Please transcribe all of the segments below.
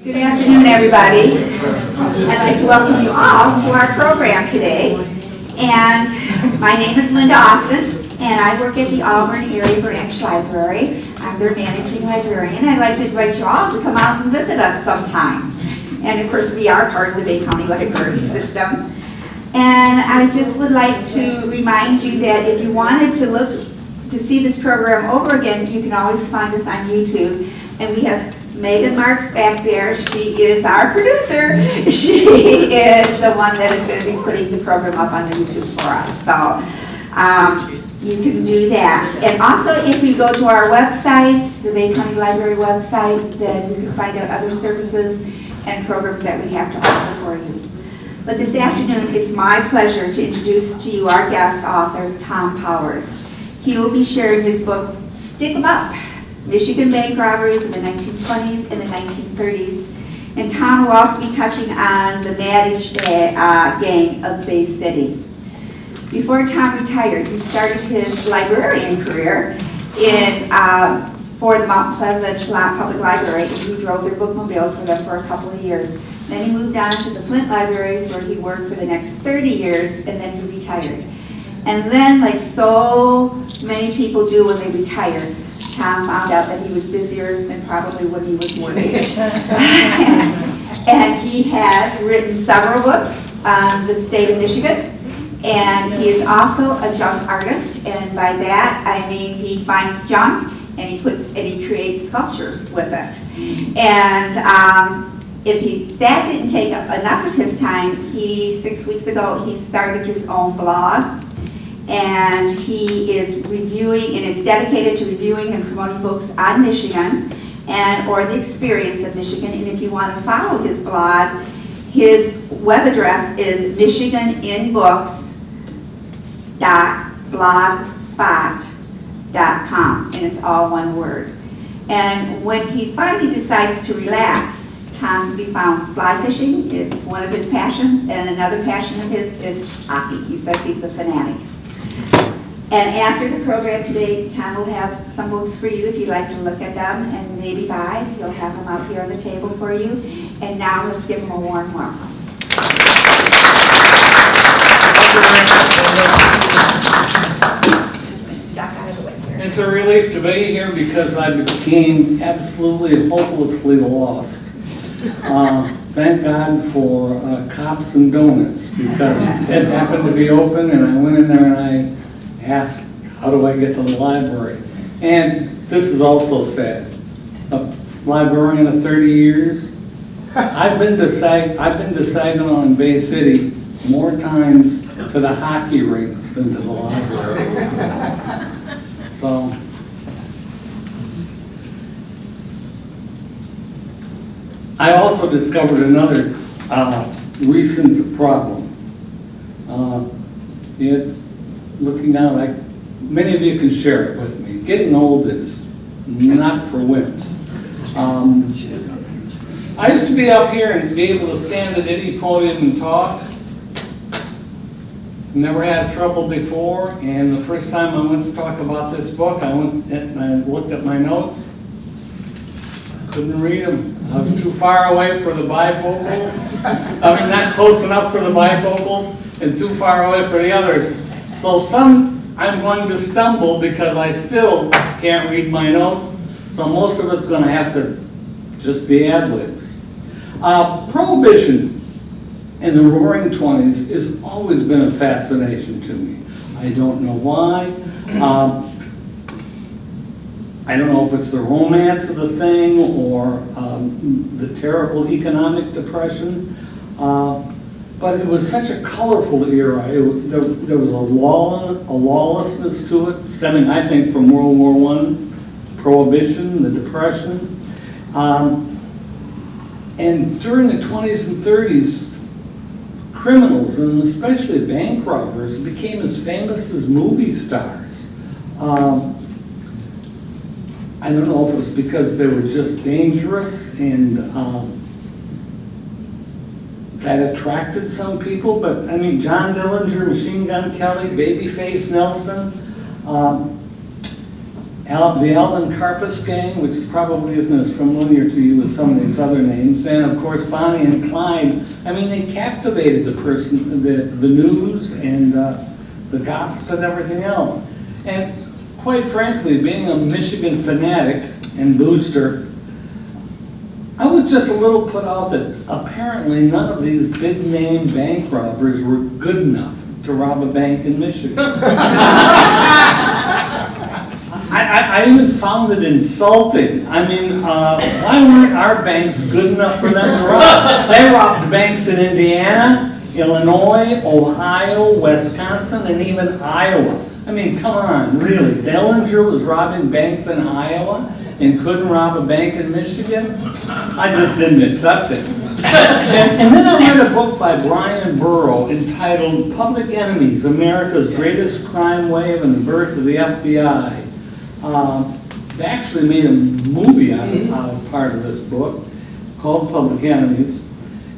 Good afternoon, everybody. I'd like to welcome you all to our program today. And my name is Linda Austin, and I work at the Auburn Area Branch Library. I'm their managing librarian. I'd like to invite you all to come out and visit us sometime. And of course, we are part of the Bay County Library System. And I just would like to remind you that if you wanted to see this program over again, you can always find us on YouTube. And we have Megan Marks back there. She is our producer. She is the one that is going to be putting the program up on YouTube for us. So you can do that. And also, if you go to our website, the Bay County Library website, then you can find out other services and programs that we have to offer for you. But this afternoon, it's my pleasure to introduce to you our guest author, Tom Powers. He will be sharing his book, Stick 'em Up, Michigan Bank Robberies in the 1920s and the 1930s. And Tom will also be touching on the Maddich gang of Bay City. Before Tom retired, he started his librarian career for the Mount Pleasant Public Library, and he drove their bookmobile for them for a couple of years. Then he moved on to the Flint Libraries, where he worked for the next 30 years, and then he retired. And then, like so many people do when they retire, Tom found out that he was busier than probably when he was working. And he has written several books on the state of Michigan. And he is also a junk artist. And by that, I mean he finds junk and he creates sculptures with it. And that didn't take up enough of his time, 6 weeks ago, he started his own blog. And he is reviewing, and it's dedicated to reviewing and promoting books on Michigan or the experience of Michigan. And if you want to follow his blog, his web address is michiganinbooks.blogspot.com, and it's all one word. And when he finally decides to relax, Tom can be found fly fishing. It's one of his passions, and another passion of his is hockey. He says he's a fanatic. And after the program today, Tom will have some books for you if you'd like to look at them and maybe buy. He'll have them out here on the table for you. And now let's give him a warm welcome. It's a relief to be here because I became absolutely and hopelessly lost. Thank God for Cops and Donuts, because it happened to be open, and I went in there and I asked, how do I get to the library? And this is also sad. A librarian of 30 years. I've been to Saginaw and Bay City more times to the hockey rinks than to the library. So, I also discovered another recent problem. It's looking out, like many of you can share it with me. Getting old is not for wimps. I used to be up here and be able to stand at any podium and talk. Never had trouble before, and the first time I went to talk about this book, I went and I looked at my notes. Couldn't read them. I was too far away for the bifocals. I mean, not close enough for the bifocals, and too far away for the others. So I'm going to stumble because I still can't read my notes. So most of it's going to have to just be ad-libs. Prohibition in the Roaring '20s has always been a fascination to me. I don't know why. I don't know if it's the romance of the thing or the terrible economic depression, but it was such a colorful era. There was a lawlessness to it, stemming, I think, from World War I, Prohibition, the Depression. And during the 20s and 30s, criminals, and especially bank robbers, became as famous as movie stars. I don't know if it was because they were just dangerous and that attracted some people, but I mean, John Dillinger, Machine Gun Kelly, Babyface Nelson, the Alvin Karpis gang, which probably isn't as familiar to you as some of these other names, and of course Bonnie and Clyde. I mean, they captivated the news and the gossip and everything else. And quite frankly, being a Michigan fanatic and booster, I was just a little put out that apparently none of these big name bank robbers were good enough to rob a bank in Michigan. I even found it insulting. I mean, why weren't our banks good enough for them to rob? They robbed banks in Indiana, Illinois, Ohio, Wisconsin, and even Iowa. I mean, come on, really? Dellinger was robbing banks in Iowa and couldn't rob a bank in Michigan? I just didn't accept it. And then I read a book by Brian Burrow entitled Public Enemies, America's Greatest Crime Wave and the Birth of the FBI. They actually made a movie out of part of this book called Public Enemies.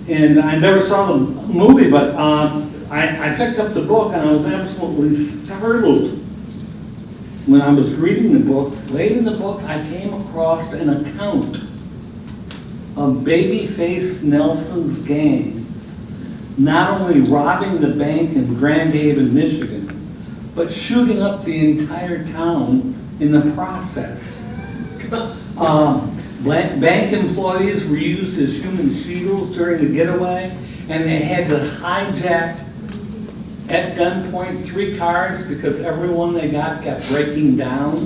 And I never saw the movie, but I picked up the book and I was absolutely startled when I was reading the book. Late in the book, I came across an account of Babyface Nelson's gang not only robbing the bank in Grand Haven, Michigan, but shooting up the entire town in the process. Bank employees were used as human shields during the getaway, and they had to hijack at gunpoint 3 cars because everyone they got kept breaking down.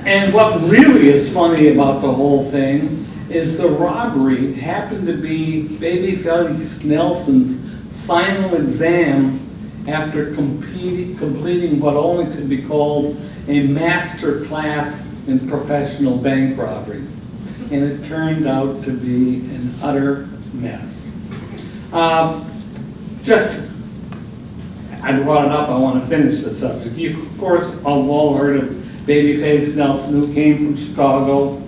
And what really is funny about the whole thing is the robbery happened to be Babyface Nelson's final exam after completing what only could be called a master class in professional bank robbery. And it turned out to be an utter mess. I brought it up, I want to finish the subject. You, of course, have all heard of Babyface Nelson, who came from Chicago,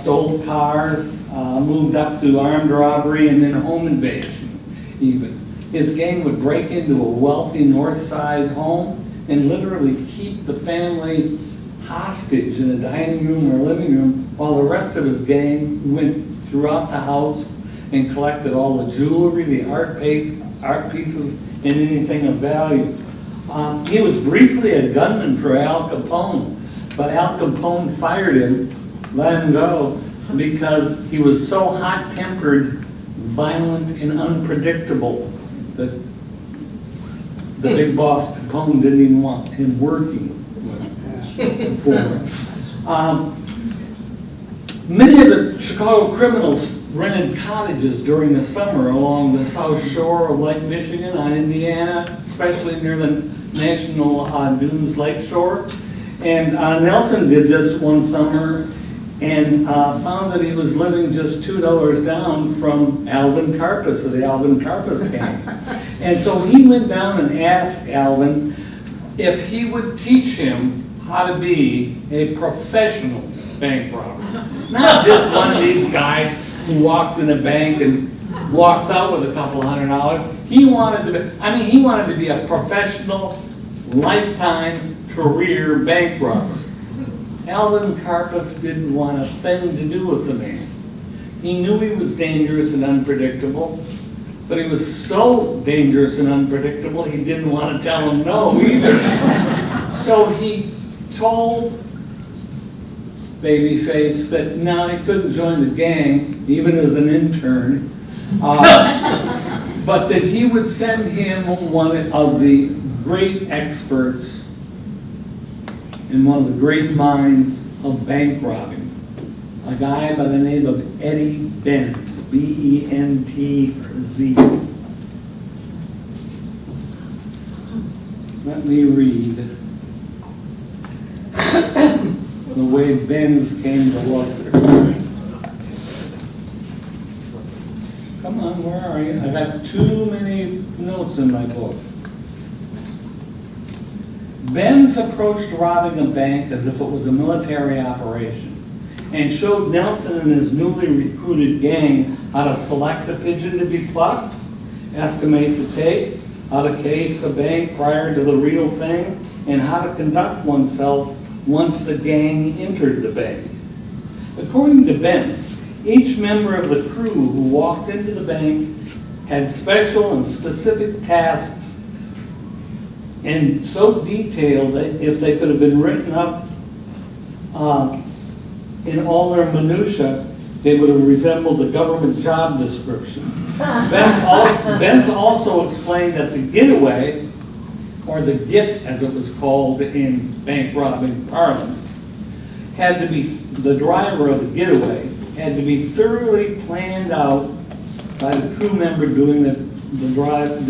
stole cars, moved up to armed robbery and then home invasion even. His gang would break into a wealthy north side home and literally keep the family hostage in a dining room or living room while the rest of his gang went throughout the house and collected all the jewelry, the art pieces, and anything of value. He was briefly a gunman for Al Capone, but Al Capone fired him, let him go, because he was so hot-tempered, violent, and unpredictable that the big boss Capone didn't even want him working for him. Many of the Chicago criminals rented cottages during the summer along the south shore of Lake Michigan on Indiana, especially near the National Dunes Lake Shore. And Nelson did this one summer and found that he was living just $2 down from Alvin Karpis of the Alvin Karpis gang. And so he went down and asked Alvin if he would teach him how to be a professional bank robber. Not just one of these guys who walks in a bank and walks out with a couple $100. He wanted to be a professional, lifetime career bank robber. Alvin Karpis didn't want a thing to do with the man. He knew he was dangerous and unpredictable, but he was so dangerous and unpredictable he didn't want to tell him no either. So he told Babyface that now he couldn't join the gang, even as an intern, but that he would send him one of the great experts and one of the great minds of bank robbing, a guy by the name of Eddie Benz, B-E-N-T-Z. Let me read the way Benz came to look. Come on, where are you? I got too many notes in my book. Benz approached robbing a bank as if it was a military operation and showed Nelson and his newly recruited gang how to select a pigeon to be plucked, estimate the take, how to case a bank prior to the real thing, and how to conduct oneself once the gang entered the bank. According to Bentz, each member of the crew who walked into the bank had special and specific tasks, and so detailed that if they could have been written up in all their minutiae, they would have resembled the government job description. Bentz also explained that the getaway, or the get as it was called in bank robbing parlance, had to be, the driver of the getaway had to be thoroughly planned out by the crew member doing the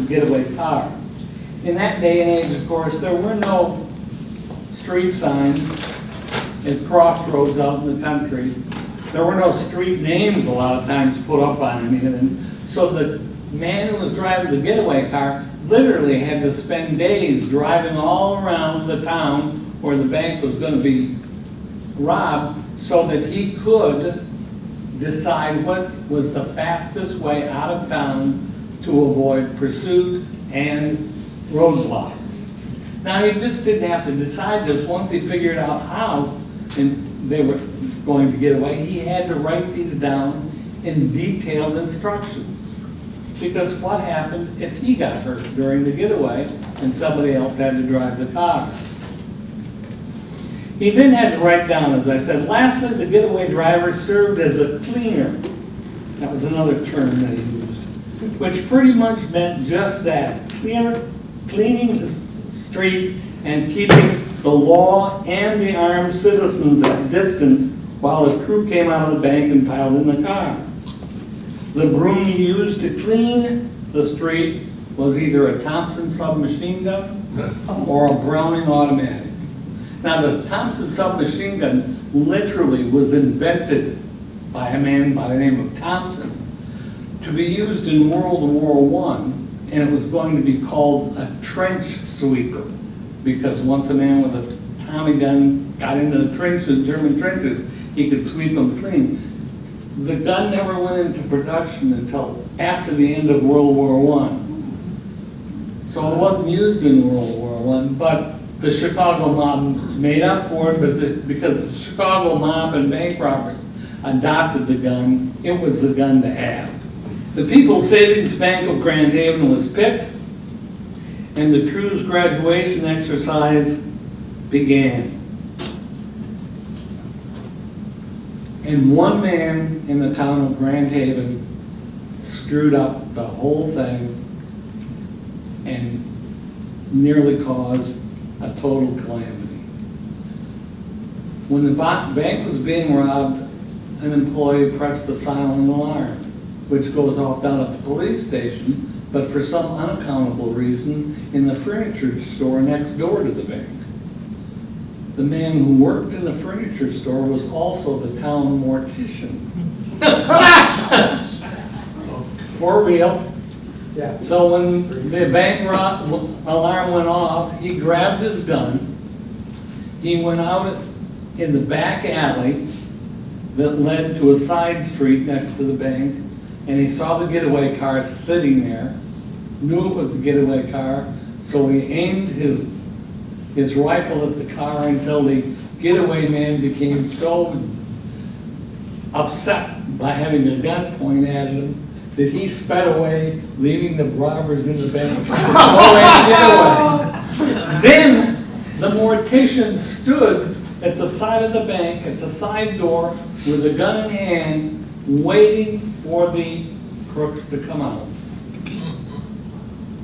getaway car. In that day and age, of course, there were no street signs at crossroads out in the country. There were no street names a lot of times put up on them even. So the man who was driving the getaway car literally had to spend days driving all around the town where the bank was going to be robbed so that he could decide what was the fastest way out of town to avoid pursuit and roadblocks. Now, he just didn't have to decide this. Once he figured out how and they were going to get away, he had to write these down in detailed instructions. Because what happened if he got hurt during the getaway and somebody else had to drive the car? He then had to write down, as I said, lastly, the getaway driver served as a cleaner. That was another term that he used, which pretty much meant just that, cleaning the street and keeping the law and the armed citizens at distance while the crew came out of the bank and piled in the car. The broom used to clean the street was either a Thompson submachine gun or a Browning automatic. Now, the Thompson submachine gun literally was invented by a man by the name of Thompson to be used in World War I, and it was going to be called a trench sweeper, because once a man with a Tommy gun got into the trenches, German trenches, he could sweep them clean. The gun never went into production until after the end of World War I. So it wasn't used in World War I, but the Chicago mob made up for it, because the Chicago mob and bank robbers adopted the gun, it was the gun to have. The People's Savings Bank of Grand Haven was picked, and the crew's graduation exercise began. And one man in the town of Grand Haven screwed up the whole thing and nearly caused a total calamity. When the bank was being robbed, an employee pressed the silent alarm, which goes off down at the police station, but for some unaccountable reason, in the furniture store next door to the bank. The man who worked in the furniture store was also the town mortician. For real. Yeah. So when the bank alarm went off, he grabbed his gun. He went out in the back alley that led to a side street next to the bank, and he saw the getaway car sitting there, knew it was the getaway car, so he aimed his rifle at the car until the getaway man became so upset by having a gun pointed at him that he sped away, leaving the robbers in the bank. Then the mortician stood at the side of the bank, at the side door, with a gun in hand, waiting for the crooks to come out.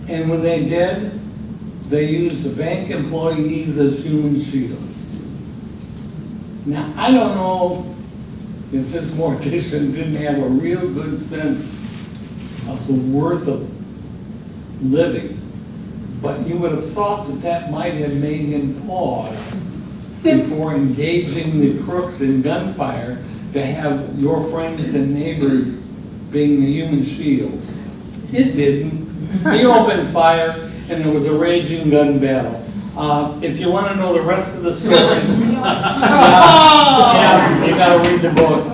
And when they did, they used the bank employees as human shields. Now, I don't know if this mortician didn't have a real good sense of the worth of living, but you would have thought that that might have made him pause before engaging the crooks in gunfire to have your friends and neighbors being the human shields. It didn't. He opened fire, and there was a raging gun battle. If you want to know the rest of the story, yeah, you got to read the book.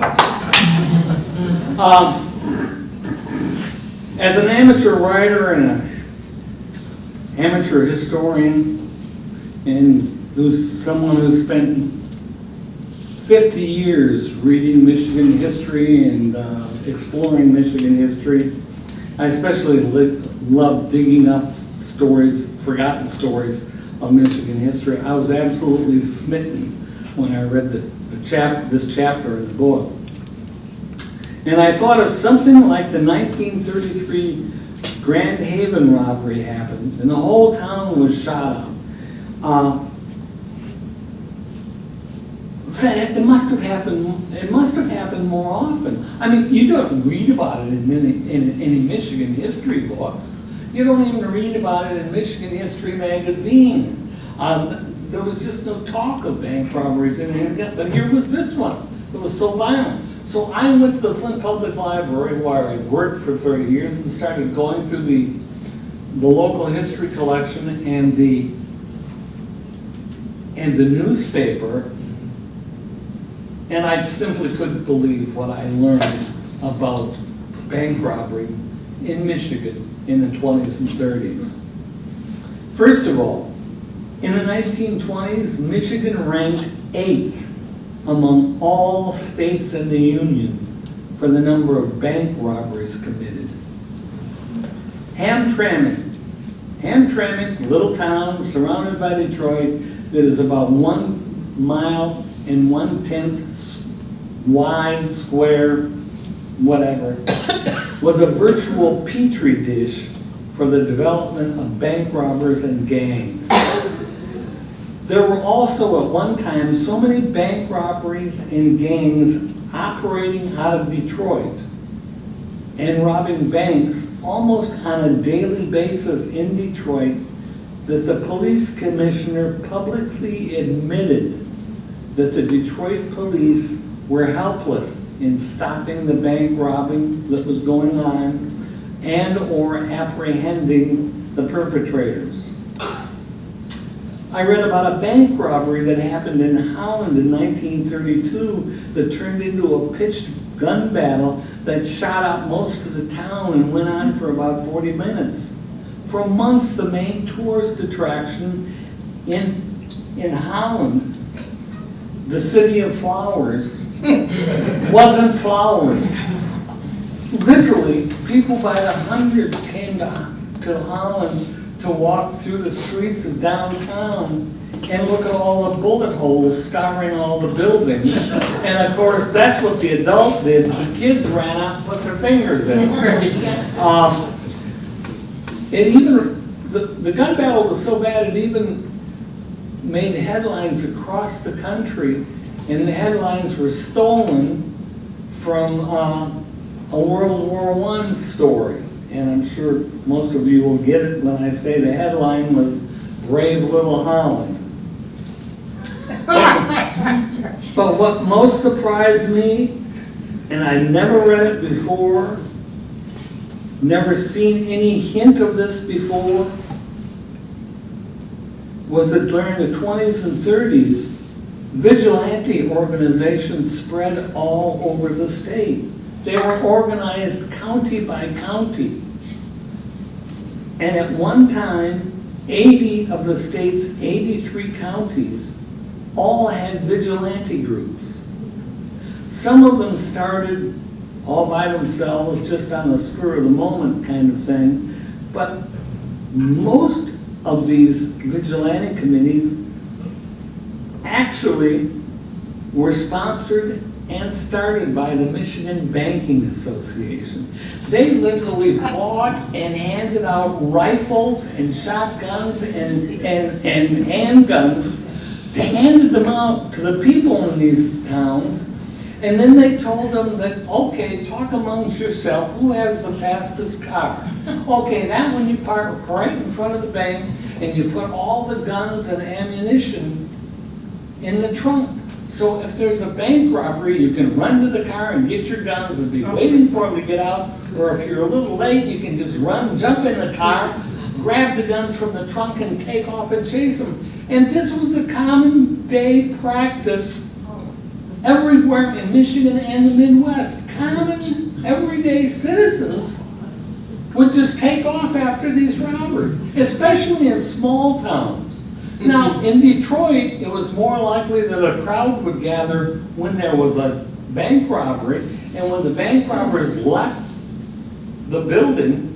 As an amateur writer and an amateur historian, and who's someone who spent 50 years reading Michigan history and exploring Michigan history. I especially love digging up stories, forgotten stories of Michigan history. I was absolutely smitten when I read this chapter in the book. And I thought of something like the 1933 Grand Haven robbery happened, and the whole town was shot up. It must have happened. It must have happened more often. I mean, you don't read about it in any Michigan history books. You don't even read about it in Michigan History Magazine. There was just no talk of bank robberies in it, but here was this one. It was so violent. So I went to the Flint Public Library, where I worked for 30 years, and started going through the local history collection and the newspaper. And I simply couldn't believe what I learned about bank robbery in Michigan in the 20s and 30s. First of all, in the 1920s, Michigan ranked 8th among all states in the Union for the number of bank robberies committed. Hamtramck, little town surrounded by Detroit that is about 1 mile and 1/10 wide, square, whatever, was a virtual petri dish for the development of bank robbers and gangs. There were also at one time so many bank robberies and gangs operating out of Detroit and robbing banks almost on a daily basis in Detroit that the police commissioner publicly admitted that the Detroit police were helpless in stopping the bank robbing that was going on and or apprehending the perpetrators. I read about a bank robbery that happened in Holland in 1932 that turned into a pitched gun battle that shot out most of the town and went on for about 40 minutes. For months, the main tourist attraction in Holland, the city of flowers, wasn't flowers. Literally, people by the hundreds came to Holland to walk through the streets of downtown and look at all the bullet holes scouring all the buildings. And of course, that's what the adults did. The kids ran out and put their fingers in. The gun battle was so bad, it even made headlines across the country, and the headlines were stolen from a World War I story. And I'm sure most of you will get it when I say the headline was Brave Little Holland. But what most surprised me, and I'd never read it before, never seen any hint of this before, was that during the 20s and 30s, vigilante organizations spread all over the state. They were organized county by county. And at one time, 80 of the state's 83 counties all had vigilante groups. Some of them started all by themselves, just on the spur of the moment kind of thing. But most of these vigilante committees actually were sponsored and started by the Michigan Banking Association. They literally bought and handed out rifles and shotguns and handguns, handed them out to the people in these towns, and then they told them that, okay, talk amongst yourself, who has the fastest car? Okay, that one you park right in front of the bank, and you put all the guns and ammunition in the trunk. So if there's a bank robbery, you can run to the car and get your guns and be waiting for them to get out. Or if you're a little late, you can just run, jump in the car, grab the guns from the trunk and take off and chase them. And this was a common day practice everywhere in Michigan and the Midwest. Common, everyday citizens would just take off after these robbers, especially in small towns. Now, in Detroit, it was more likely that a crowd would gather when there was a bank robbery, and when the bank robbers left the building,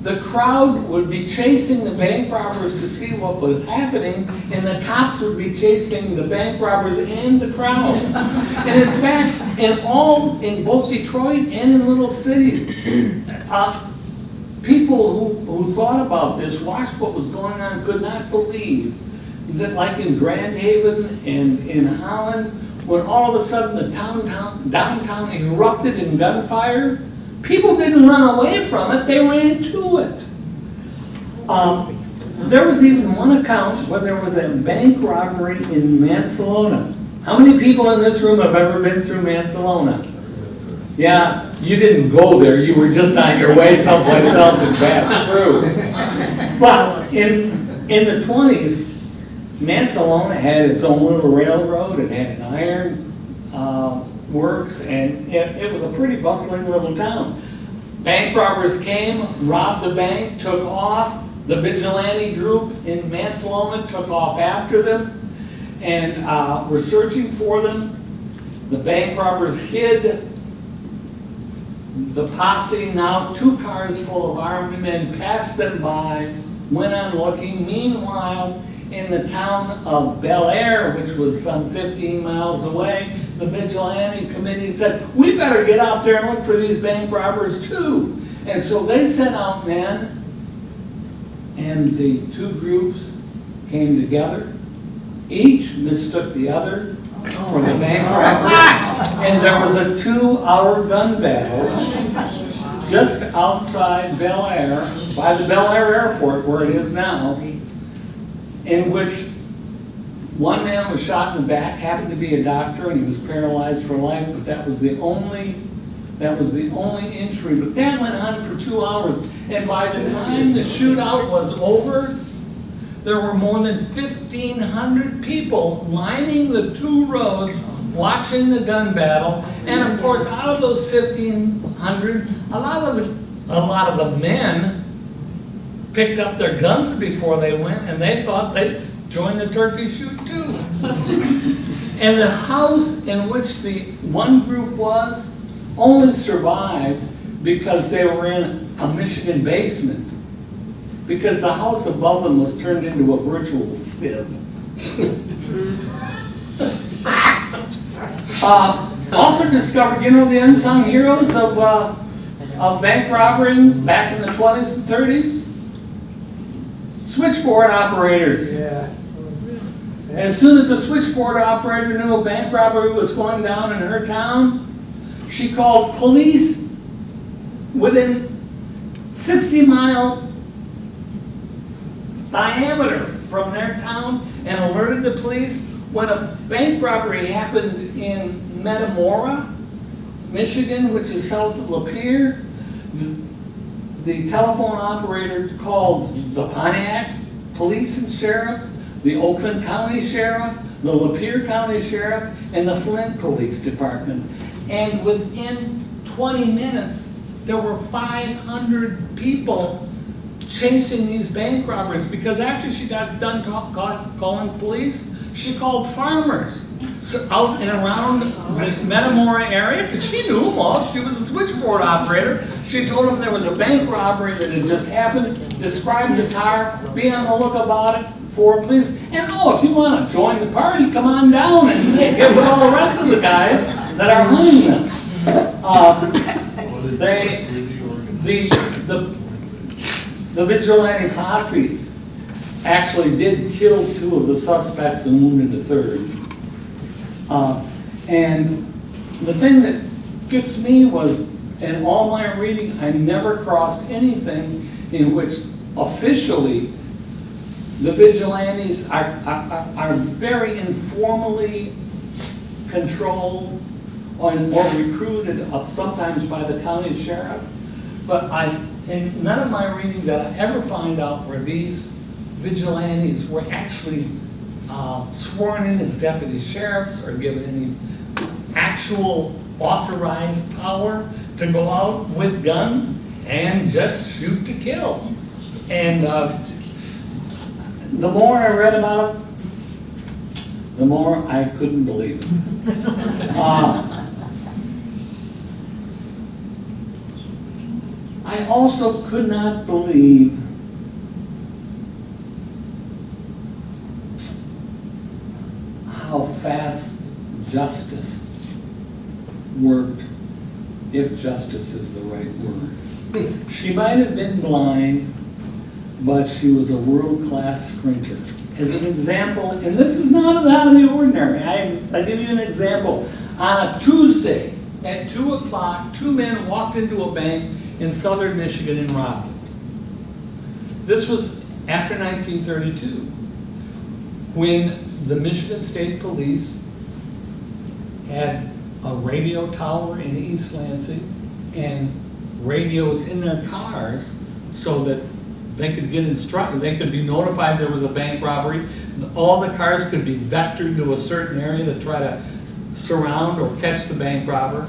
the crowd would be chasing the bank robbers to see what was happening, and the cops would be chasing the bank robbers and the crowds. And in fact, in both Detroit and in little cities, people who thought about this, watched what was going on, could not believe that, like in Grand Haven and in Holland, when all of a sudden the downtown erupted in gunfire, people didn't run away from it, they ran to it. There was even one account where there was a bank robbery in Mansalona. How many people in this room have ever been through Mansalona? Yeah, you didn't go there, you were just on your way someplace else and passed through. But in the 20s, Mansalona had its own little railroad, it had an iron works, and it was a pretty bustling little town. Bank robbers came, robbed the bank, took off. The vigilante group in Mansalona took off after them and were searching for them. The bank robbers hid. The posse, now 2 cars full of armed men, passed them by, went on looking. Meanwhile, in the town of Bel Air, which was some 15 miles away, the vigilante committee said, we better get out there and look for these bank robbers too. And so they sent out men, and the 2 groups came together. Each mistook the other for the bank robber. And there was a 2-hour gun battle just outside Bel Air, by the Bel Air airport where it is now, in which one man was shot in the back, happened to be a doctor, and he was paralyzed for life, but that was the only injury. But that went on for 2 hours, and by the time the shootout was over, there were more than 1,500 people lining the 2 roads watching the gun battle. And of course, out of those 1,500, a lot of the men picked up their guns before they went, and they thought they'd join the turkey shoot too. And the house in which the one group was only survived because they were in a Michigan basement, because the house above them was turned into a virtual sieve. Also discovered, the unsung heroes of bank robbery back in the 20s and 30s? Switchboard operators. Yeah. As soon as the switchboard operator knew a bank robbery was going down in her town, she called police within 60-mile diameter from their town and alerted the police. When a bank robbery happened in Metamora, Michigan, which is south of Lapeer, the telephone operator called the Pontiac Police and Sheriff, the Oakland County Sheriff, the Lapeer County Sheriff, and the Flint Police Department. And within 20 minutes, there were 500 people chasing these bank robbers, because after she got done calling police, she called farmers out and around the Metamora area, because she knew them all. She was a switchboard operator. She told them there was a bank robbery that had just happened, described the car, be on the look about it for police, and if you want to join the party, come on down and get with all the rest of the guys that are hunting them. The vigilante posse actually did kill 2 of the suspects and wounded a 3rd. And the thing that gets me was, in all my reading, I never crossed anything in which officially the vigilantes are very informally controlled or recruited, sometimes by the county sheriff. But in none of my reading did I ever find out where these vigilantes were actually sworn in as deputy sheriffs or given any actual authorized power to go out with guns and just shoot to kill. And the more I read about it, the more I couldn't believe it. I also could not believe how fast justice worked, if justice is the right word. She might have been blind, but she was a world-class sprinter. As an example, and this is not out of the ordinary, I give you an example. On a Tuesday at 2 o'clock, two men walked into a bank in southern Michigan and robbed it. This was after 1932, when the Michigan State Police had a radio tower in East Lansing and radios in their cars so that they could get instructed, they could be notified there was a bank robbery. All the cars could be vectored to a certain area to try to surround or catch the bank robber.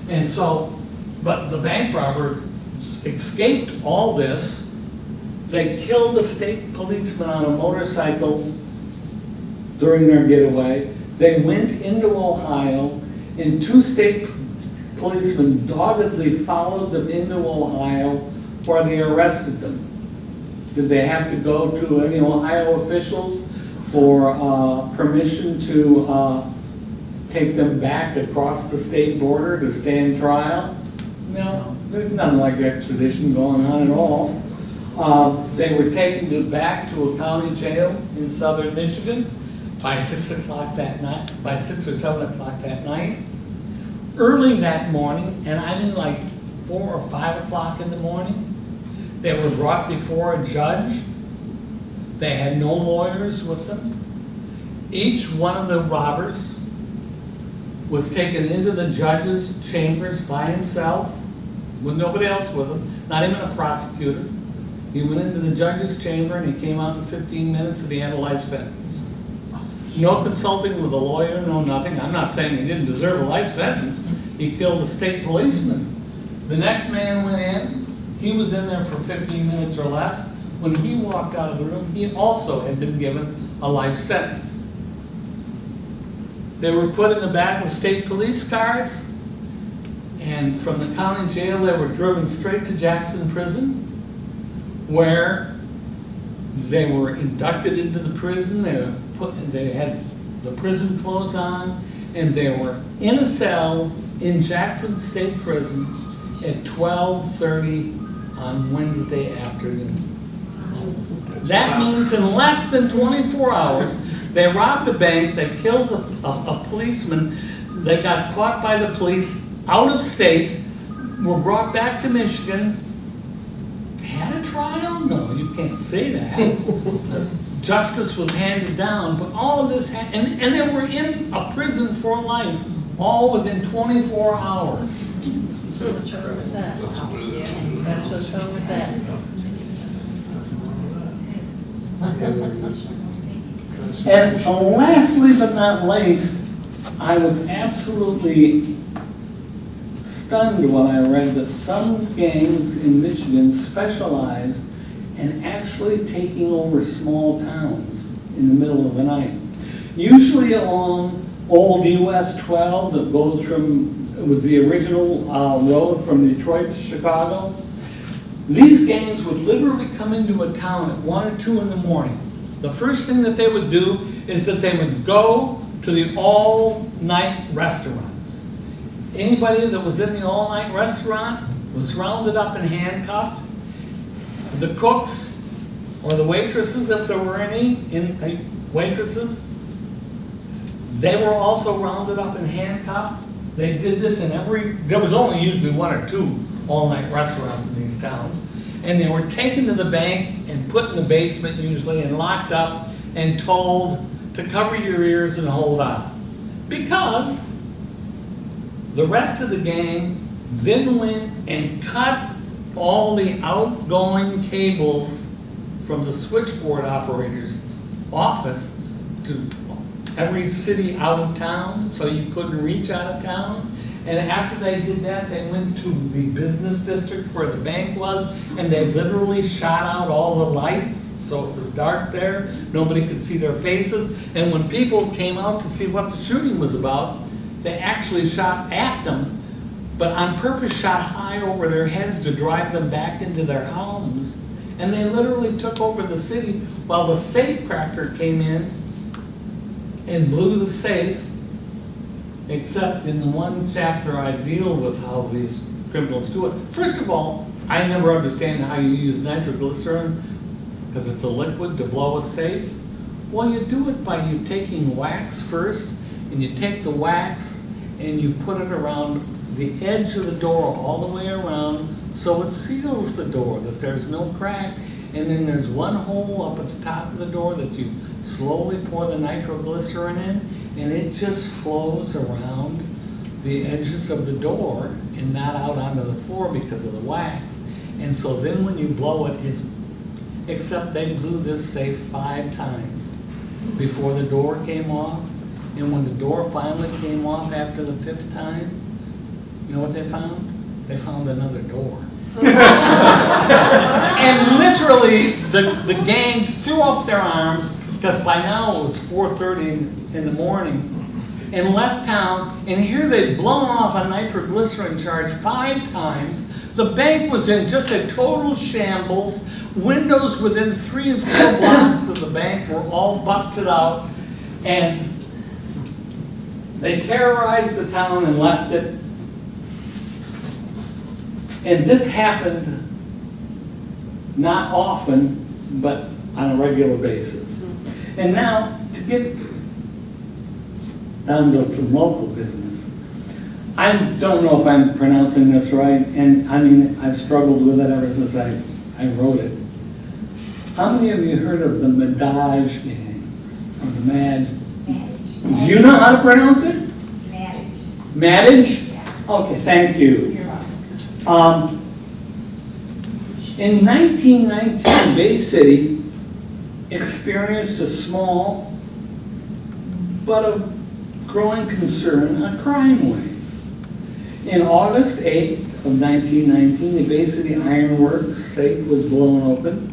And so, but the bank robber escaped all this. They killed the state policeman on a motorcycle during their getaway. They went into Ohio, and two state policemen doggedly followed them into Ohio where they arrested them. Did they have to go to any Ohio officials for permission to take them back across the state border to stand trial? No, there's nothing like extradition going on at all. They were taken back to a county jail in southern Michigan by 6 o'clock that night, by 6 or 7 o'clock that night. Early that morning, and I mean like 4 or 5 o'clock in the morning, they were brought before a judge. They had no lawyers with them. Each one of the robbers was taken into the judge's chambers by himself, with nobody else with him, not even a prosecutor. He went into the judge's chamber and he came out in 15 minutes and he had a life sentence. No consulting with a lawyer, no nothing. I'm not saying he didn't deserve a life sentence. He killed a state policeman. The next man went in. He was in there for 15 minutes or less. When he walked out of the room, he also had been given a life sentence. They were put in the back of state police cars, and from the county jail they were driven straight to Jackson Prison, where they were inducted into the prison. They had the prison clothes on, and they were in a cell in Jackson State Prison at 12:30 on Wednesday afternoon. That means in less than 24 hours, they robbed a bank, they killed a policeman, they got caught by the police out of state, were brought back to Michigan, had a trial? No, you can't say that. Justice was handed down, but all of this, and they were in a prison for life, all within 24 hours. So what's wrong with that? That's what's wrong with that. And lastly but not least, I was absolutely stunned when I read that some gangs in Michigan specialized in actually taking over small towns in the middle of the night. Usually along old US 12 that goes from, it was the original road from Detroit to Chicago. These gangs would literally come into a town at 1 or 2 in the morning. The first thing that they would do is that they would go to the all-night restaurants. Anybody that was in the all-night restaurant was rounded up and handcuffed. The cooks or the waitresses, if there were any waitresses, they were also rounded up and handcuffed. They did this in there was only usually 1 or 2 all-night restaurants in these towns. And they were taken to the bank and put in the basement usually and locked up and told to cover your ears and hold on. Because the rest of the gang then went and cut all the outgoing cables from the switchboard operator's office to every city out of town, so you couldn't reach out of town. And after they did that, they went to the business district where the bank was, and they literally shot out all the lights So it was dark there, nobody could see their faces, and when people came out to see what the shooting was about, they actually shot at them, but on purpose shot high over their heads to drive them back into their homes. And they literally took over the city while the safe cracker came in and blew the safe, except in the one chapter I deal with how these criminals do it. First of all, I never understand how you use nitroglycerin, because it's a liquid, to blow a safe. Well, you do it by you taking wax first, and you take the wax and you put it around the edge of the door all the way around so it seals the door, that there's no crack. And then there's one hole up at the top of the door that you slowly pour the nitroglycerin in, and it just flows around the edges of the door and not out onto the floor because of the wax. And so then when you blow it, except they blew this safe 5 times before the door came off. And when the door finally came off after the 5th time, you know what they found? They found another door. And literally, the gang threw up their arms, because by now it was 4:30 in the morning, and left town. And here they'd blown off a nitroglycerin charge 5 times. The bank was in just a total shambles. Windows within 3 and 4 blocks of the bank were all busted out, and they terrorized the town and left it. And this happened not often, but on a regular basis. And now, to get down to some local business, I don't know if I'm pronouncing this right, and I mean, I've struggled with it ever since I wrote it. How many of you heard of the Madage gang, or the Mad? Manage. Do you know how to pronounce it? Manage. Madage? Yeah. Okay, thank you. You're welcome. In 1919, Bay City experienced a small but a growing concern, a crime wave. In August 8th of 1919, the Bay City Iron Works safe was blown open.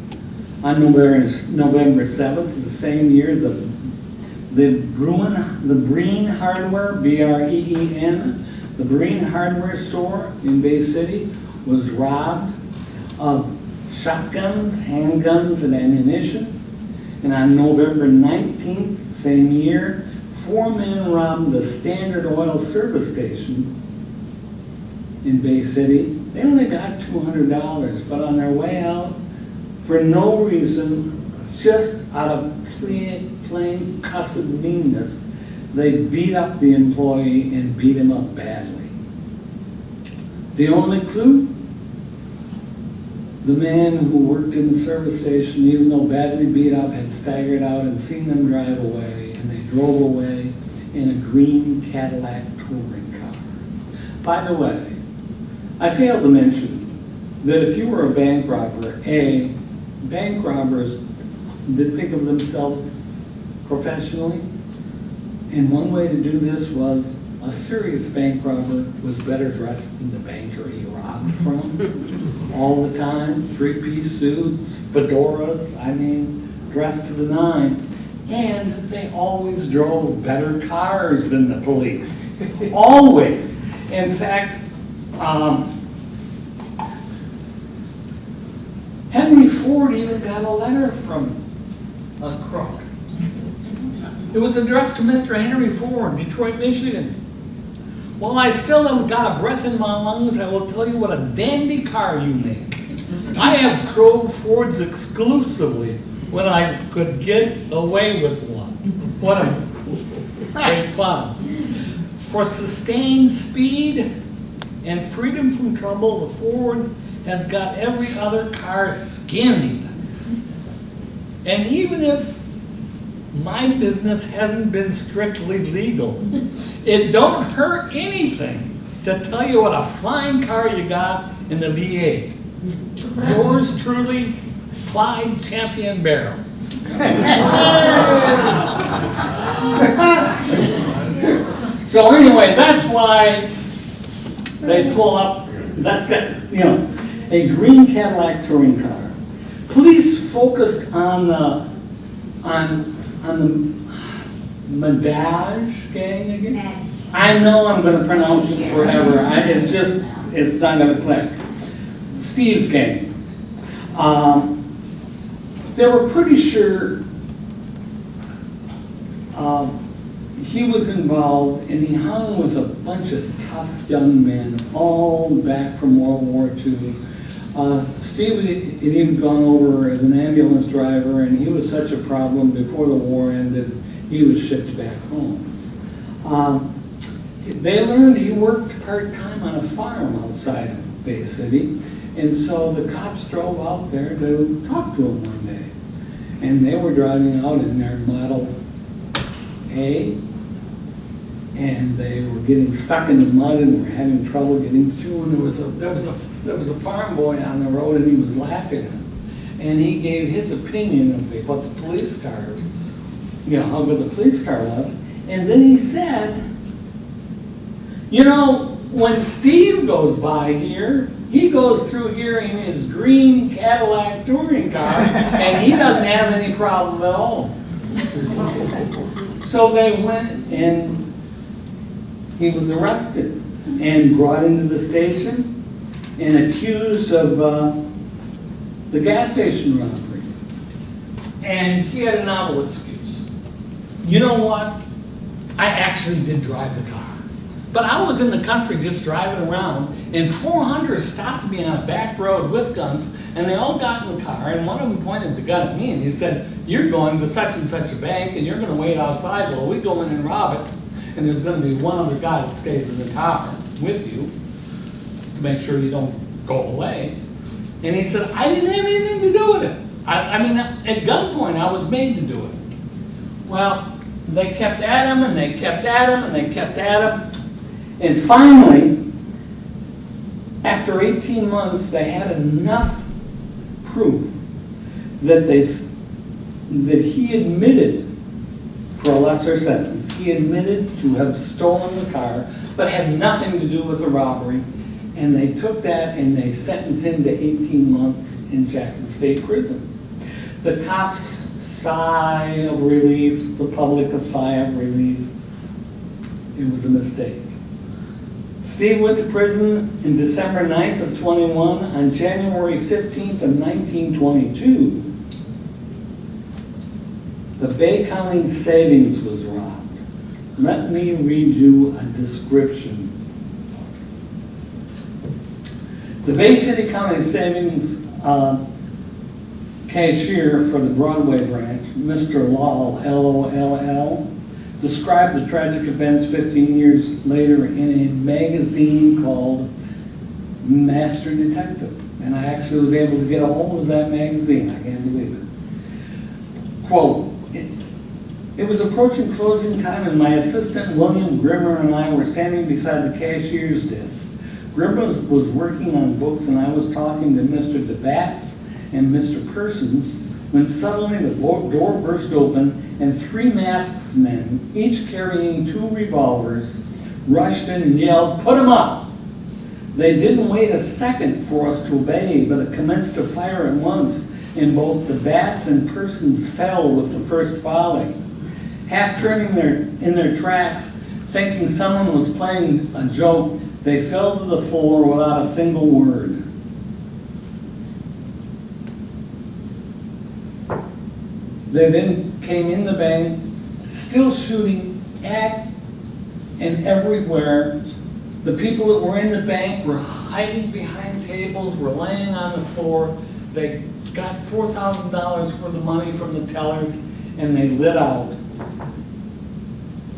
On November 7th of the same year, the Breen Hardware, B-R-E-E-N, the Breen Hardware store in Bay City was robbed of shotguns, handguns, and ammunition. And on November 19th, same year, 4 men robbed the Standard Oil service station in Bay City. They only got $200, but on their way out, for no reason, just out of plain cussed meanness, they beat up the employee and beat him up badly. The only clue? The man who worked in the service station, even though badly beat up, had staggered out and seen them drive away, and they drove away in a green Cadillac touring car. By the way, I failed to mention that if you were a bank robber, bank robbers did think of themselves professionally, and one way to do this was a serious bank robber was better dressed than the banker he robbed from all the time. 3-piece suits, fedoras, I mean, dressed to the nine. And they always drove better cars than the police. Always. In fact, Henry Ford even got a letter from a crook. It was addressed to Mr. Henry Ford, Detroit, Michigan. While I still haven't got a breath in my lungs, I will tell you what a dandy car you make. I have drove Fords exclusively when I could get away with one. What a great fun. For sustained speed and freedom from trouble, the Ford has got every other car skinned. And even if my business hasn't been strictly legal, it don't hurt anything to tell you what a fine car you got in the V8. Yours truly, Clyde Champion Barrel. So anyway, that's why they pull up, that's got, a green Cadillac touring car. Police focused on the Madaj gang again. I know I'm gonna pronounce it forever. It's not gonna click. Steve's gang. They were pretty sure he was involved, and he hung with a bunch of tough young men, all back from World War II. Steve had even gone over as an ambulance driver, and he was such a problem before the war ended, he was shipped back home. They learned he worked part-time on a farm outside of Bay City, and so the cops drove out there to talk to him one day. And they were driving out in their Model A, and they were getting stuck in the mud and were having trouble getting through. And there was a farm boy on the road, and he was laughing at him. And he gave his opinion of what the police car, how good the police car was. And then he said, when Steve goes by here, he goes through here in his green Cadillac touring car, and he doesn't have any problem at all. So they went, and he was arrested and brought into the station and accused of the gas station robbery. And he had a novel excuse. You know what? I actually did drive the car. But I was in the country just driving around, and 400 stopped me on a back road with guns, and they all got in the car, and one of them pointed the gun at me, and he said, "You're going to such and such a bank, and you're going to wait outside while we go in and rob it, and there's going to be one other guy that stays in the car with you to make sure you don't go away." And he said, "I didn't have anything to do with it. I mean, at gunpoint, I was made to do it." Well, they kept at him, and they kept at him, and they kept at him. And finally, after 18 months, they had enough proof that he admitted for a lesser sentence. He admitted to have stolen the car, but had nothing to do with the robbery. And they took that and they sentenced him to 18 months in Jackson State Prison. The cops sigh of relief, the public a sigh of relief. It was a mistake. Steve went to prison in December 9th of 21. On January 15th of 1922, the Bay County Savings was robbed. Let me read you a description. The Bay City County Savings cashier for the Broadway branch, Mr. Lowell, L-O-L-L, described the tragic events 15 years later in a magazine called Master Detective. And I actually was able to get a hold of that magazine. I can't believe it. Quote, it was approaching closing time, and my assistant William Grimmer and I were standing beside the cashier's desk. Grimmer was working on books, and I was talking to Mr. DeBatts and Mr. Persons, when suddenly the door burst open and 3 masked men, each carrying 2 revolvers, rushed in and yelled, "Put 'em up!" They didn't wait a second for us to obey, but commenced to fire at once, and both the bats and Persons fell with the first volley. Half turning in their tracks, thinking someone was playing a joke, they fell to the floor without a single word. They then came in the bank, still shooting at and everywhere. The people that were in the bank were hiding behind tables, were laying on the floor. They got $4,000 worth of money from the tellers, and they lit out.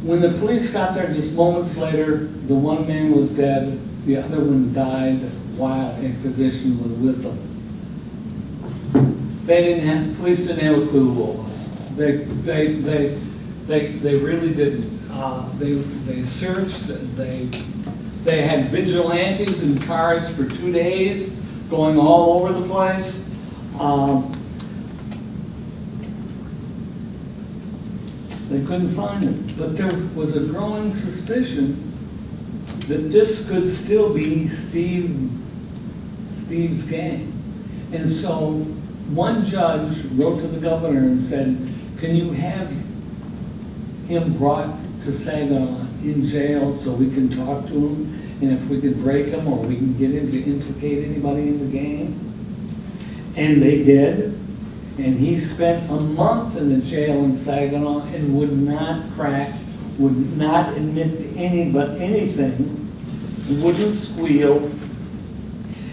When the police got there just moments later, the one man was dead, the other one died while a physician was with them. Police didn't have a clue who it was. They really didn't. They searched. They had vigilantes in cars for 2 days, going all over the place. They couldn't find him, but there was a growing suspicion that this could still be Steve's gang. And so one judge wrote to the governor and said, can you have him brought to Saginaw in jail so we can talk to him? And if we could break him or we can get him to implicate anybody in the game? And they did. And he spent a month in the jail in Saginaw and would not crack, would not admit to anything, wouldn't squeal.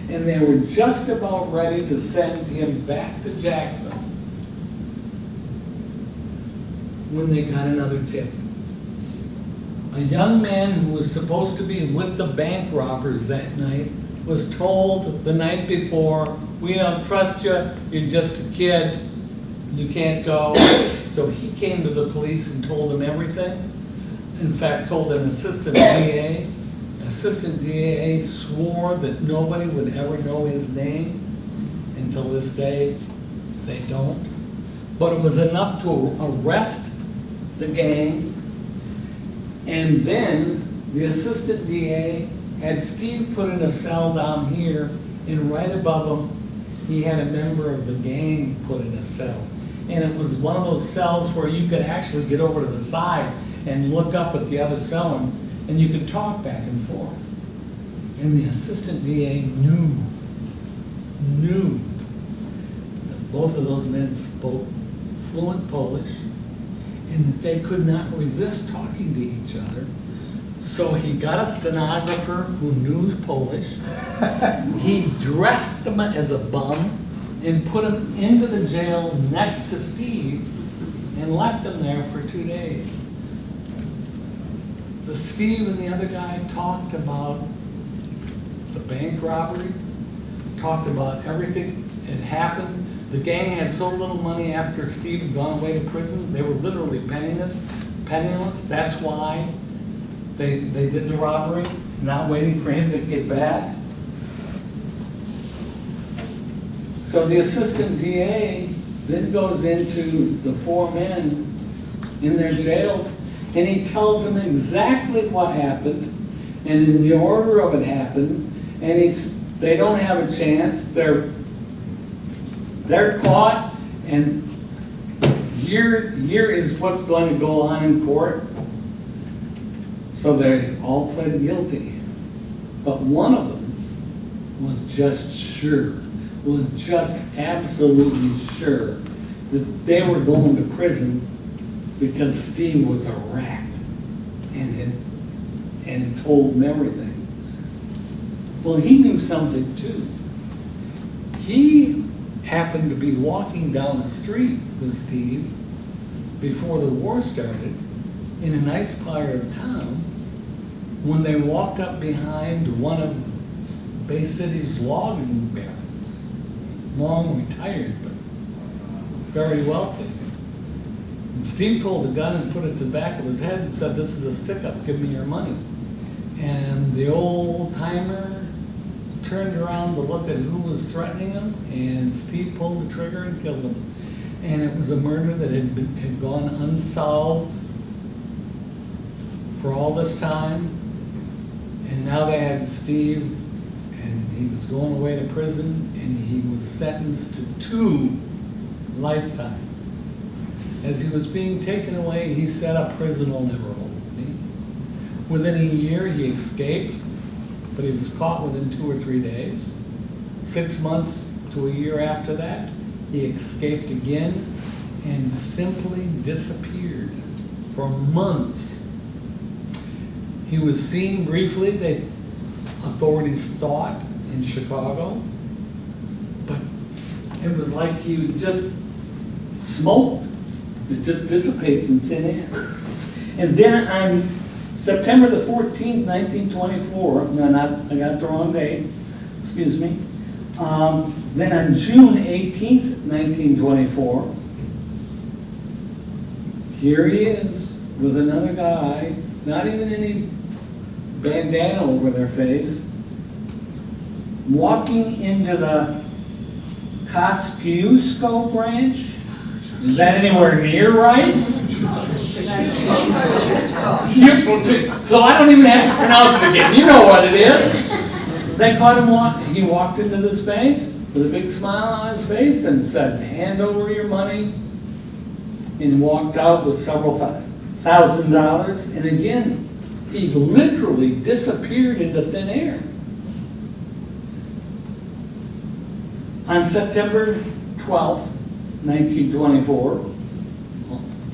And they were just about ready to send him back to Jackson when they got another tip. A young man who was supposed to be with the bank robbers that night was told the night before, we don't trust you, you're just a kid, you can't go. So he came to the police and told them everything. In fact, told an assistant DA. Assistant DA swore that nobody would ever know his name. Until this day, they don't. But it was enough to arrest the gang. And then the assistant DA had Steve put in a cell down here, and right above him, he had a member of the gang put in a cell. And it was one of those cells where you could actually get over to the side and look up at the other cell, and you could talk back and forth. And the assistant DA knew that both of those men spoke fluent Polish, and that they could not resist talking to each other. So he got a stenographer who knew Polish. He dressed them as a bum and put him into the jail next to Steve and left him there for 2 days. The Steve and the other guy talked about the bank robbery, talked about everything that happened. The gang had so little money after Steve had gone away to prison, they were literally penniless. That's why they did the robbery, not waiting for him to get back. So the assistant DA then goes into the 4 men in their jails, and he tells them exactly what happened, and in the order of it happened, and they don't have a chance. They're caught, and here is what's going to go on in court. So they all pled guilty. But one of them was just absolutely sure that they were going to prison because Steve was a rat and had told them everything. Well, he knew something too. He happened to be walking down the street with Steve before the war started in a nice part of town when they walked up behind one of Bay City's logging barons, long retired, but very wealthy. And Steve pulled a gun and put it to the back of his head and said, this is a stick-up, give me your money. And the old-timer turned around to look at who was threatening him, and Steve pulled the trigger and killed him. And it was a murder that had gone unsolved for all this time. And now they had Steve, and he was going away to prison, and he was sentenced to 2 lifetimes. As he was being taken away, he said, a prison will never hold me. Within a year, he escaped, but he was caught within 2 or 3 days. 6 months to a year after that, he escaped again and simply disappeared for months. He was seen briefly, the authorities thought, in Chicago, but it was like he was just smoke that just dissipates in thin air. And then on September the 14th, 1924, no, I got the wrong date, excuse me. Then on June 18th, 1924, here he is with another guy, not even any bandana over their face, walking into the Kosciuszko branch. Is that anywhere near right? So I don't even have to pronounce it again. You know what it is. They caught him he walked into this bank, with a big smile on his face and said, hand over your money, and walked out with several $1,000. And again, he literally disappeared into thin air. On September 12th, 1924,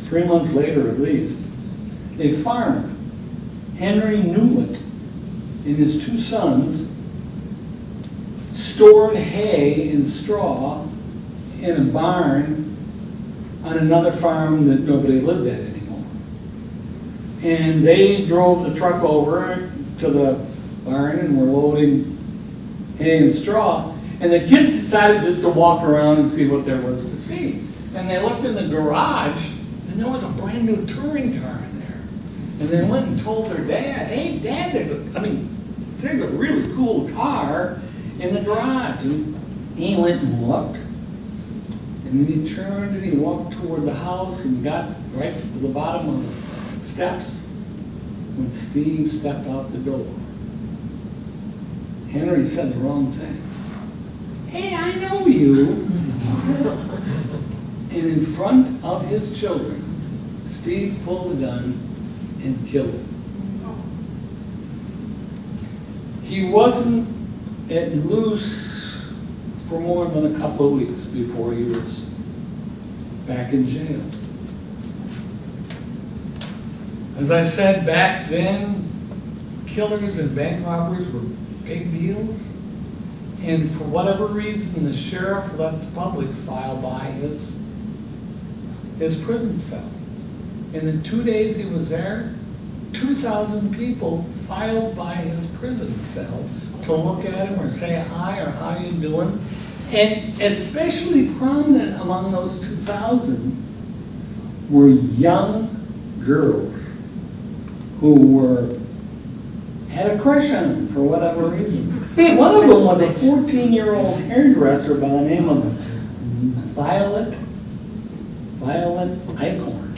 3 months later at least, a farmer, Henry Newlett, and his 2 sons stored hay and straw in a barn on another farm that nobody lived at anymore. And they drove the truck over to the barn and were loading hay and straw. And the kids decided just to walk around and see what there was to see. And they looked in the garage, and there was a brand new touring car in there. And they went and told their dad, hey, Dad, there's a really cool car in the garage. And he went and looked. And then he turned and he walked toward the house and got right to the bottom of the steps when Steve stepped out the door. Henry said the wrong thing. Hey, I know you. And in front of his children, Steve pulled a gun and killed him. He wasn't at loose for more than a couple of weeks before he was back in jail. As I said, back then, killers and bank robberies were big deals. And for whatever reason, the sheriff let the public file by his prison cell. In the 2 days he was there, 2,000 people filed by his prison cell to look at him or say hi or how you doing. And especially prominent among those 2,000 were young girls who had a crush on him for whatever reason. One of them was a 14-year-old hairdresser by the name of Violet Eichhorn.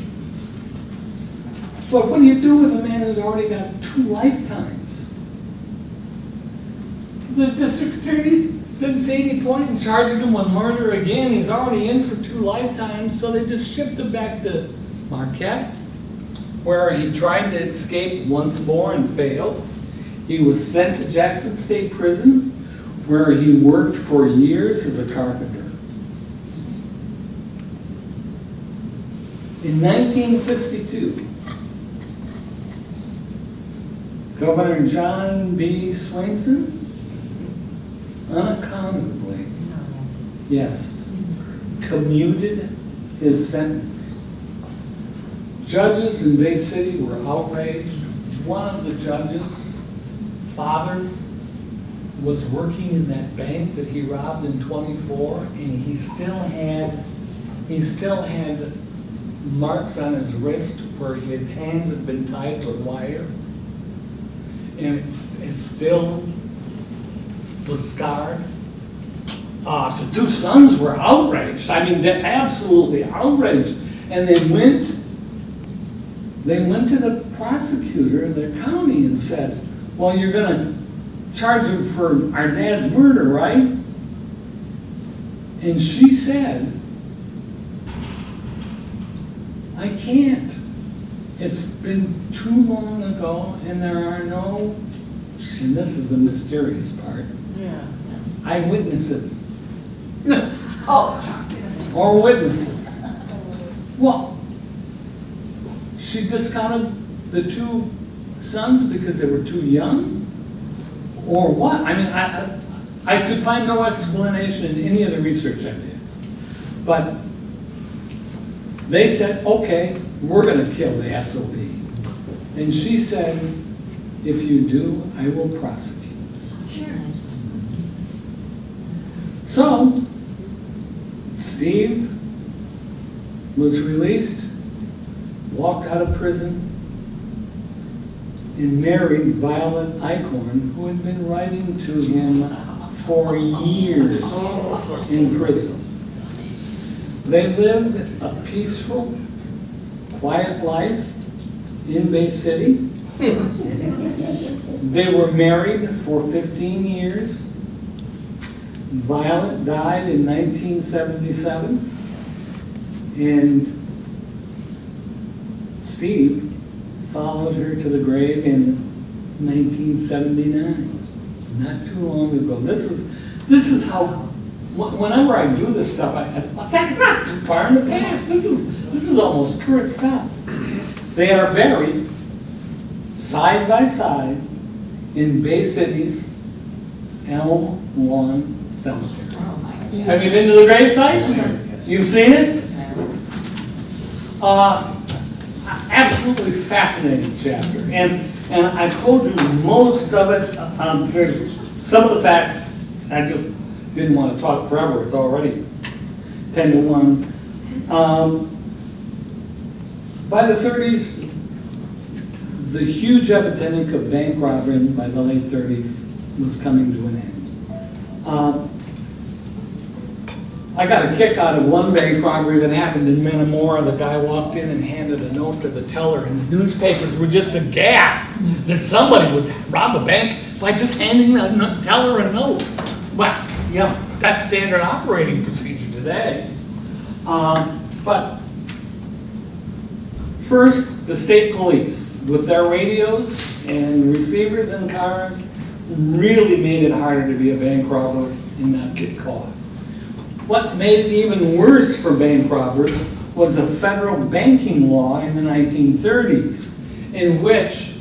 But what do you do with a man who's already got 2 lifetimes? The district attorney didn't see any point in charging him with murder again. He's already in for 2 lifetimes, so they just shipped him back to Marquette, where he tried to escape once more and failed. He was sent to Jackson State Prison, where he worked for years as a carpenter. In 1962, Governor John B. Swainson unaccountably, yes, commuted his sentence. Judges in Bay City were outraged. One of the judges' father was working in that bank that he robbed in 24, and he still had marks on his wrist where his hands had been tied with wire, and it still was scarred. The 2 sons were outraged. I mean, they're absolutely outraged. And they went to the prosecutor in their county and said, well, you're going to charge him for our dad's murder, right? And she said, I can't. It's been too long ago, and there are no, and this is the mysterious part, eyewitnesses. Or witnesses. Well, she discounted the 2 sons because they were too young? Or what? I mean, I could find no explanation in any of the research I did. But they said, okay, we're going to kill the SOB. And she said, if you do, I will prosecute. So, Steve was released, walked out of prison, and married Violet Eichhorn, who had been writing to him for years in prison. They lived a peaceful, quiet life in Bay City. They were married for 15 years. Violet died in 1977, and Steve followed her to the grave in 1979, not too long ago. This is how, whenever I do this stuff, that's not too far in the past. This is almost current stuff. They are buried side by side in Bay City's Elm Lawn Cemetery. Have you been to the grave site? You've seen it? Absolutely fascinating chapter. And I told you most of it. There's some of the facts, I just didn't want to talk forever. It's already 10 to 1. By the 30s, the huge epidemic of bank robbery by the late 30s was coming to an end. I got a kick out of one bank robbery that happened in Metamora. The guy walked in and handed a note to the teller, and the newspapers were just aghast that somebody would rob a bank by just handing the teller a note. Well, yeah, that's standard operating procedure today. But first, the state police, with their radios and receivers in cars, really made it harder to be a bank robber and not get caught. What made it even worse for bank robbers was a federal banking law in the 1930s, in which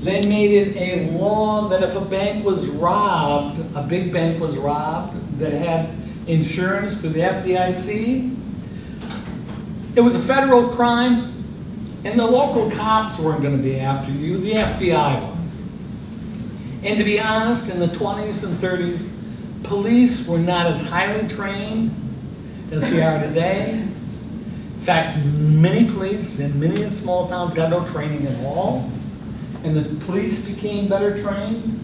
they made it a law that if a bank was robbed, a big bank was robbed that had insurance through the FDIC, it was a federal crime, and the local cops weren't going to be after you, the FBI was. And to be honest, in the 20s and 30s, police were not as highly trained as they are today. In fact, many police in many small towns got no training at all, and the police became better trained.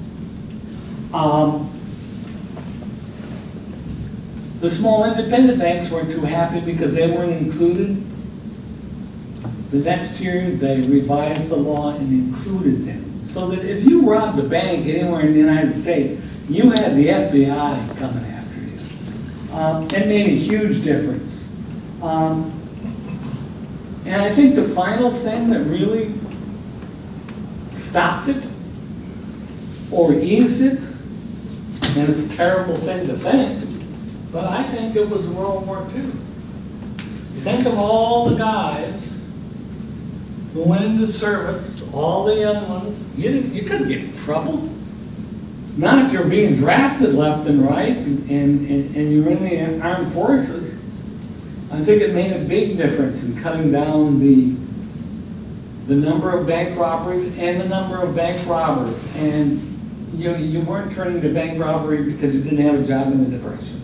The small independent banks weren't too happy because they weren't included. The next year, they revised the law and included them. So that if you robbed a bank anywhere in the United States, you had the FBI coming after you. It made a huge difference. And I think the final thing that really stopped it or eased it, and it's a terrible thing to think, but I think it was World War II. Think of all the guys who went into service, all the young ones. You couldn't get in trouble. Not if you're being drafted left and right and you're in the armed forces. I think it made a big difference in cutting down the number of bank robberies and the number of bank robbers. And you weren't turning to bank robbery because you didn't have a job in the Depression.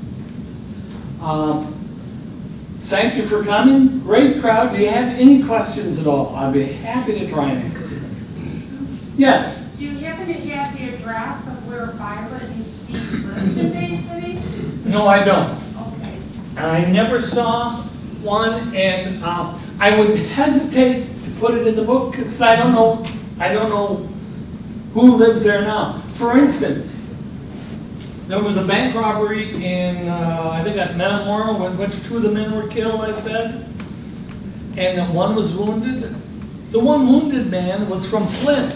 Thank you for coming. Great crowd. Do you have any questions at all? I'd be happy to try and answer them. Yes? Do you happen to have the address of where Violet and Steve lived in Bay City? No, I don't. Okay. I never saw one, and I would hesitate to put it in the book because I don't know who lives there now. For instance, there was a bank robbery in, I think at Metamora, in which 2 of the men were killed, I said, and one was wounded. The one wounded man was from Flint,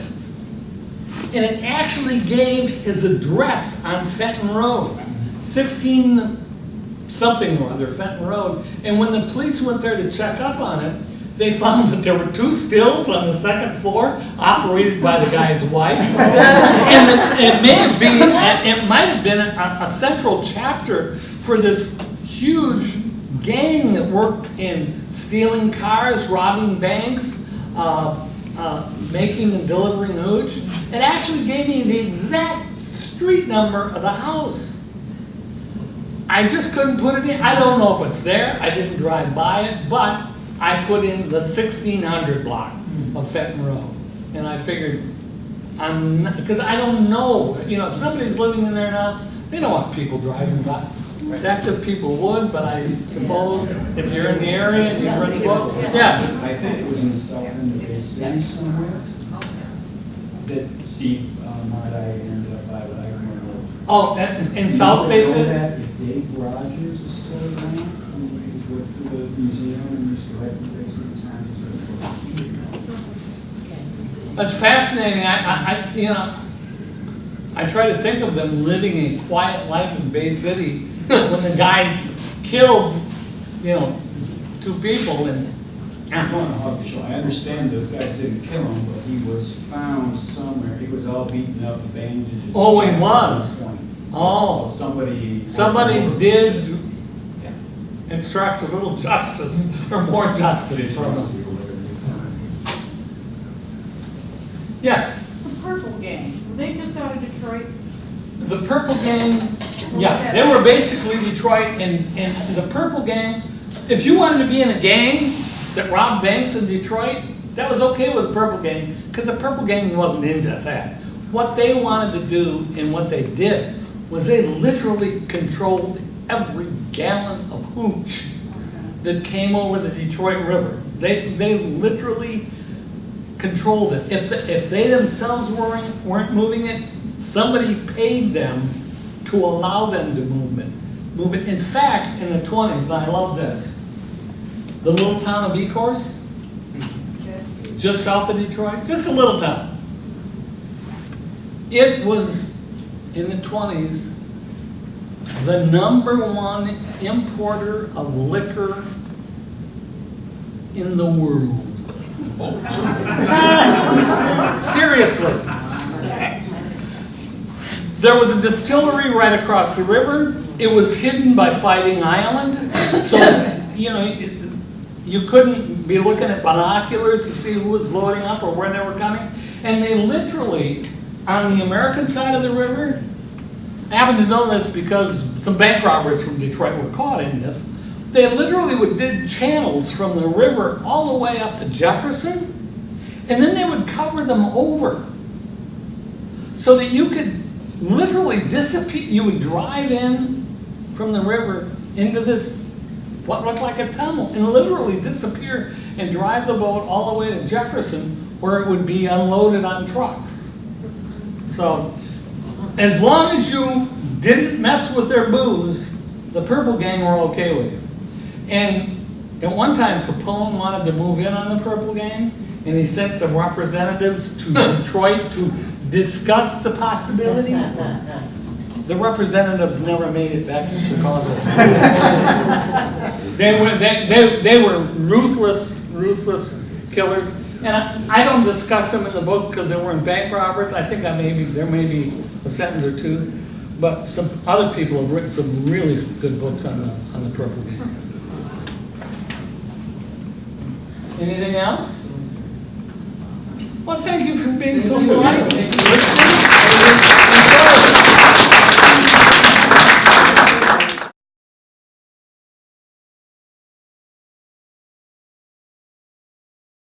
and it actually gave his address on Fenton Road, 16-something or other, Fenton Road. And when the police went there to check up on it, they found that there were 2 stills on the 2nd floor operated by the guy's wife. And it might have been a central chapter for this huge gang that worked in stealing cars, robbing banks, making and delivering hooch. It actually gave me the exact street number of the house. I just couldn't put it in. I don't know if it's there. I didn't drive by it, but I put in the 1600 block of Fenton Road. And I figured, because I don't know, if somebody's living in there now, they don't want people driving by. That's if people would, but I suppose if you're in the area and you've read the book, yes. I think it was in the south end of Bay City somewhere that Steve, Mardai ended up by what I remember. Oh, in South Bay City? Dave Rogers is still around. He's worked for the museum and used to write for Racing Times. That's fascinating. I try to think of them living a quiet life in Bay City when the guys killed, 2 people and. I don't know how to show. I understand those guys didn't kill him, but he was found somewhere. He was all beaten up, bandaged. Oh, he was? Oh. So somebody Did Yeah. extract a little justice, or more justice from them. Yes, The Purple Gang, were they just out of Detroit? the Purple Gang, yeah, they were basically Detroit, and the Purple Gang, if you wanted to be in a gang that robbed banks in Detroit, that was okay with the Purple Gang, because the Purple Gang wasn't into that. What they wanted to do, and what they did, was they literally controlled every gallon of hooch that came over the Detroit River. They literally controlled it. If they themselves weren't moving it, somebody paid them to allow them to move it. In fact, in the 20s, and I love this, the little town of Ecorse, just south of Detroit, just a little town. It was, in the 20s, the #1 importer of liquor in the world. Seriously. There was a distillery right across the river. It was hidden by Fighting Island. So, you couldn't be looking at binoculars to see who was loading up or where they were coming. And they literally, on the American side of the river, I happen to know this because some bank robbers from Detroit were caught in this. They literally would dig channels from the river all the way up to Jefferson, and then they would cover them over so that you could literally disappear. You would drive in from the river into this, what looked like a tunnel, and literally disappear and drive the boat all the way to Jefferson where it would be unloaded on trucks. So, as long as you didn't mess with their booze, the Purple Gang were okay with you. And at one time, Capone wanted to move in on the Purple Gang, and he sent some representatives to Detroit to discuss the possibility. The representatives never made it back to Chicago. They were ruthless killers. And I don't discuss them in the book because they weren't bank robbers. I think there may be a sentence or two, but some other people have written some really good books on the Purple Gang. Anything else? Well, thank you for being so polite.